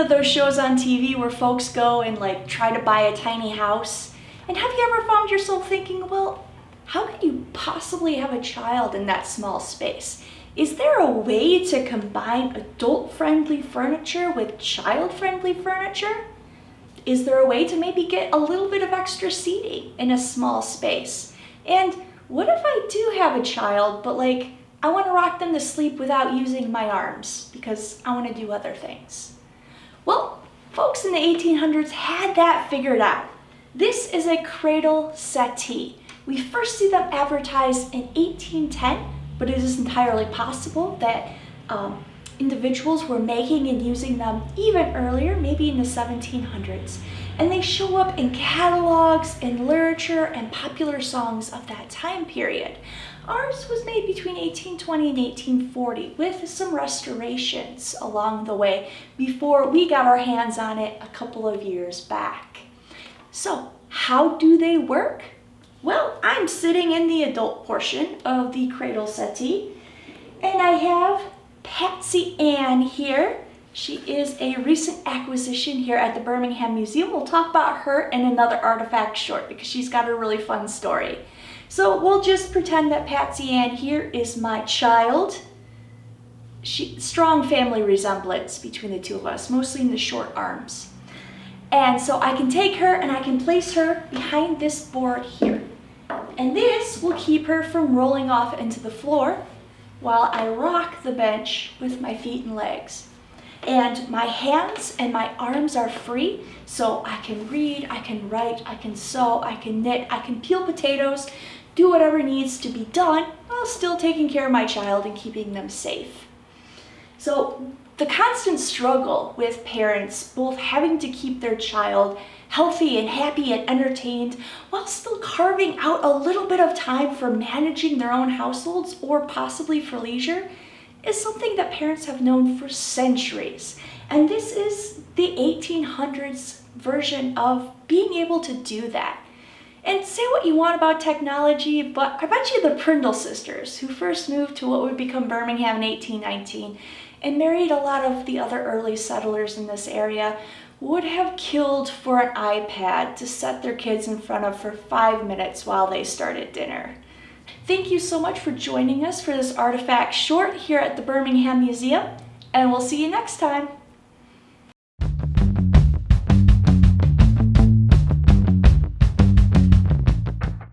of those shows on TV where folks go and like try to buy a tiny house? And have you ever found yourself thinking, well, how could you possibly have a child in that small space? Is there a way to combine adult-friendly furniture with child-friendly furniture? Is there a way to maybe get a little bit of extra seating in a small space? And what if I do have a child, but like, I want to rock them to sleep without using my arms because I want to do other things? Well, folks in the 1800s had that figured out. This is a cradle settee. We first see them advertised in 1810, but it is entirely possible that individuals were making and using them even earlier, maybe in the 1700s. And they show up in catalogs, in literature, and popular songs of that time period. Ours was made between 1820 and 1840 with some restorations along the way before we got our hands on it a couple of years back. So, how do they work? Well, I'm sitting in the adult portion of the cradle settee, and I have Patsy Ann here. She is a recent acquisition here at the Birmingham Museum. We'll talk about her in another artifact short because she's got a really fun story. So we'll just pretend that Patsy Ann here is my child. Strong family resemblance between the two of us, mostly in the short arms. And so I can take her and I can place her behind this board here. And this will keep her from rolling off into the floor while I rock the bench with my feet and legs. And my hands and my arms are free, so I can read, I can write, I can sew, I can knit, I can peel potatoes, do whatever needs to be done while still taking care of my child and keeping them safe. So the constant struggle with parents both having to keep their child healthy and happy and entertained while still carving out a little bit of time for managing their own households or possibly for leisure is something that parents have known for centuries. And this is the 1800s version of being able to do that. And say what you want about technology, but I bet you the Prindle sisters, who first moved to what would become Birmingham in 1819 and married a lot of the other early settlers in this area, would have killed for an iPad to set their kids in front of for 5 minutes while they started dinner. Thank you so much for joining us for this artifact short here at the Birmingham Museum, and we'll see you next time.